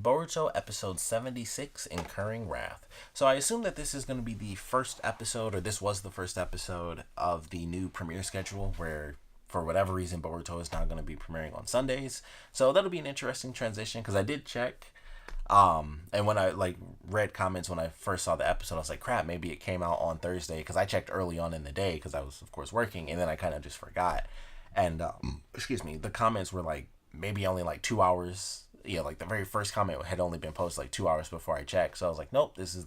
Boruto episode 76, Incurring Wrath. So I assume that this is going to be the first episode, or this was the first episode of the new premiere schedule where, for whatever reason, Boruto is now going to be premiering on Sundays. So that'll be an interesting transition because I did check. And when I read comments when I first saw the episode, I was like, crap, maybe it came out on Thursday because I checked early on in the day because I was, of course, working, and then I kind of just forgot. And, the comments were like maybe only 2 hours. The very first comment had only been posted 2 hours before I checked. So I was like, nope, this is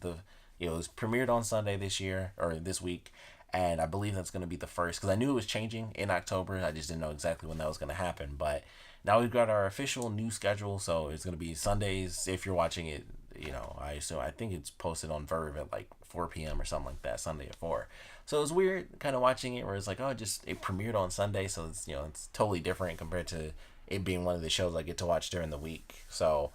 it was premiered on Sunday this year, or this week. And I believe that's going to be the first, because I knew it was changing in October. I just didn't know exactly when that was going to happen. But now we've got our official new schedule. So it's going to be Sundays. If you're watching it, I think it's posted on Verve at 4 p.m. or something like that, Sunday at 4. So it was weird kind of watching it where it's it premiered on Sunday. So it's totally different compared to it being one of the shows I get to watch during the week. So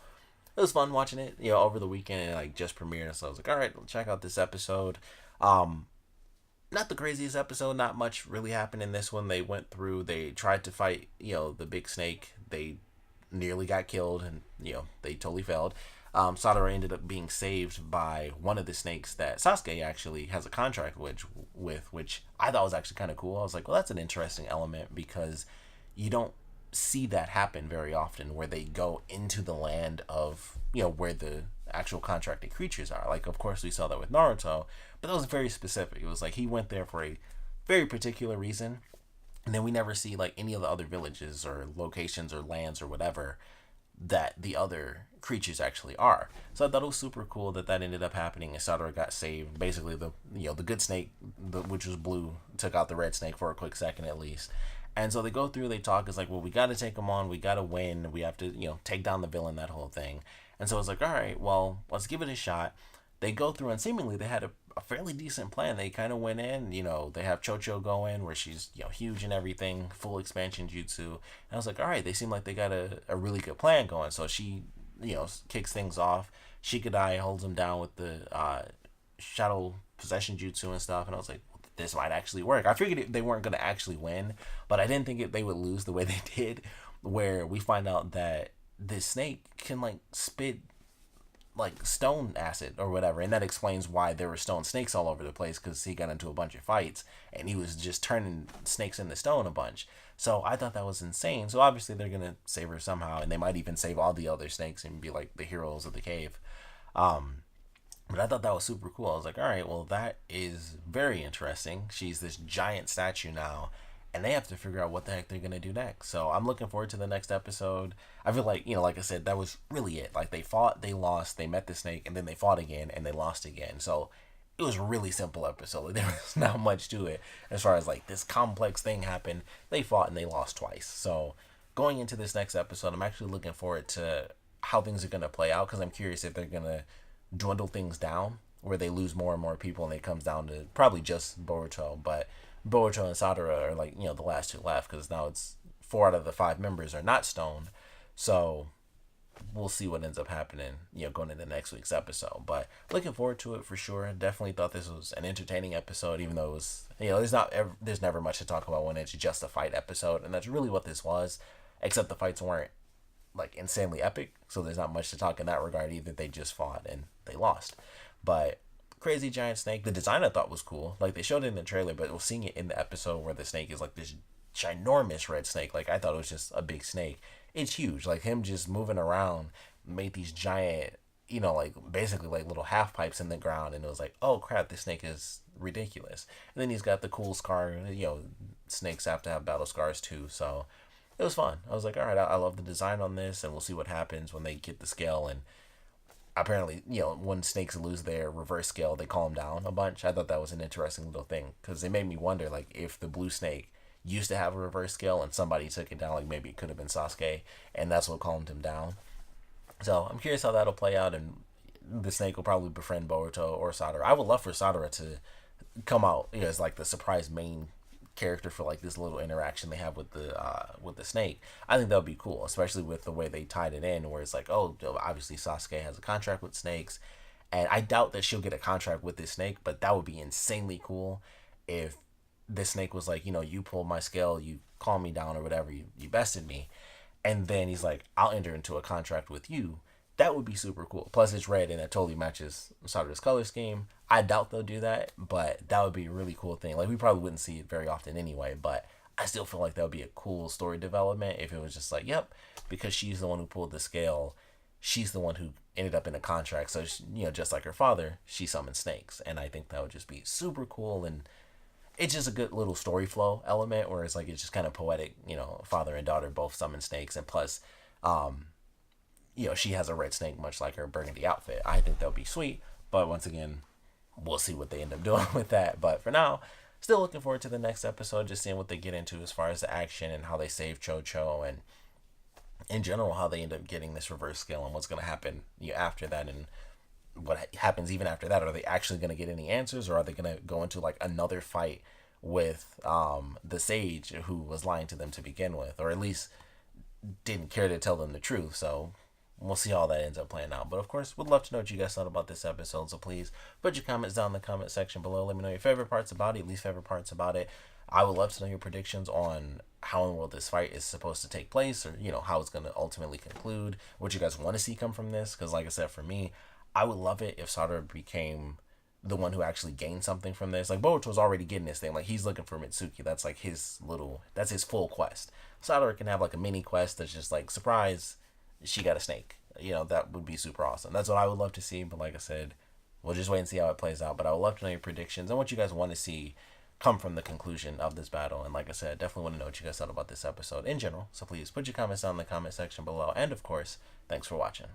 it was fun watching it, over the weekend, and just premiered. So I was like, all right, check out this episode. Not the craziest episode, not much really happened in this one. They tried to fight, the big snake. They nearly got killed, and, they totally failed. Sarada ended up being saved by one of the snakes that Sasuke actually has a contract with, which I thought was actually kind of cool. I was like, well, that's an interesting element because you don't see that happen very often, where they go into the land of where the actual contracted creatures are. Of course we saw that with Naruto, but that was very specific. It was he went there for a very particular reason, and then we never see any of the other villages or locations or lands or whatever that the other creatures actually are. So I thought it was super cool that ended up happening, and Sarada got saved. Basically, the good snake, which was blue, took out the red snake for a quick second at least. And so they go through, they talk, it's well, we got to take them on, we got to win, we have to, take down the villain, that whole thing. And so it's all right, well, let's give it a shot. They go through, and seemingly they had a fairly decent plan. They kind of went in, they have Cho-cho go in, where she's, huge and everything, full expansion jutsu. And I was like, all right, they seem like they got a really good plan going. So she, kicks things off. Shikadai holds him down with the shadow possession jutsu and stuff. And I was like, this might actually work. I figured they weren't going to actually win, but I didn't think they would lose the way they did, where we find out that this snake can spit stone acid or whatever, and that explains why there were stone snakes all over the place, because he got into a bunch of fights and he was just turning snakes into stone a bunch. So I thought that was insane. So obviously they're going to save her somehow, and they might even save all the other snakes and be the heroes of the cave. But I thought that was super cool. I was like, all right, well, that is very interesting. She's this giant statue now, and they have to figure out what the heck they're going to do next. So I'm looking forward to the next episode. I feel like I said, that was really it. They fought, they lost, they met the snake, and then they fought again, and they lost again. So it was a really simple episode. There was not much to it as far as this complex thing happened. They fought and they lost twice. So going into this next episode, I'm actually looking forward to how things are going to play out, because I'm curious if they're going to dwindle things down, where they lose more and more people, and it comes down to probably just Boruto. But Boruto and Sarada are the last two left, because now it's 4 out of the 5 members are not stoned. So we'll see what ends up happening, going into next week's episode. But looking forward to it for sure. Definitely thought this was an entertaining episode, even though it was, there's never much to talk about when it's just a fight episode, and that's really what this was. Except the fights weren't insanely epic, so there's not much to talk in that regard either. They just fought and they lost. But crazy giant snake, the design I thought was cool. They showed it in the trailer, but we're seeing it in the episode where the snake is this ginormous red snake. I thought it was just a big snake. It's huge. Him just moving around made these giant, basically little half pipes in the ground, and it was oh crap, this snake is ridiculous. And then he's got the cool scar. Snakes have to have battle scars too, so it was fun. I was like, all right, I love the design on this, and we'll see what happens when they get the scale. And apparently, when snakes lose their reverse scale, they calm down a bunch. I thought that was an interesting little thing, because it made me wonder, if the blue snake used to have a reverse scale and somebody took it down, maybe it could have been Sasuke, and that's what calmed him down. So I'm curious how that'll play out, and the snake will probably befriend Boruto or Sarada. I would love for Sarada to come out, as the surprise main character for this little interaction they have with the snake. I think that would be cool, especially with the way they tied it in, where it's oh, obviously Sasuke has a contract with snakes, and I doubt that she'll get a contract with this snake, but that would be insanely cool if this snake was you pulled my scale, you calmed me down or whatever, you bested me, and then he's I'll enter into a contract with you, That would be super cool. Plus, it's red and it totally matches Sarada's color scheme. I doubt they'll do that, but that would be a really cool thing. Like, we probably wouldn't see it very often anyway, but I still feel like that would be a cool story development if it was just like, yep, because she's the one who pulled the scale, she's the one who ended up in a contract. So, just like her father, she summoned snakes. And I think that would just be super cool. And it's just a good little story flow element where it's like, it's just kind of poetic, father and daughter both summon snakes. And plus, she has a red snake, much like her burgundy outfit. I think that would be sweet. But once again, we'll see what they end up doing with that. But for now, still looking forward to the next episode, just seeing what they get into as far as the action and how they save Cho-cho and in general how they end up getting this reverse scale and what's going to happen after that and what happens even after that. Are they actually going to get any answers, or are they going to go into like another fight with the sage who was lying to them to begin with, or at least didn't care to tell them the truth? So we'll see how that ends up playing out. But of course, would love to know what you guys thought about this episode. So please put your comments down in the comment section below. Let me know your favorite parts about it, least favorite parts about it. I would love to know your predictions on how in the world this fight is supposed to take place, or how it's going to ultimately conclude. What you guys want to see come from this? Because like I said, for me, I would love it if Sarada became the one who actually gained something from this. Like, Boruto's already getting this thing. Like, he's looking for Mitsuki. That's like that's his full quest. Sarada can have like a mini quest that's just like, surprise, she got a snake. That would be super awesome. That's what I would love to see. But like I said, we'll just wait and see how it plays out. But I would love to know your predictions and what you guys want to see come from the conclusion of this battle. And like I said, definitely want to know what you guys thought about this episode in general. So please put your comments down in the comment section below. And of course, thanks for watching.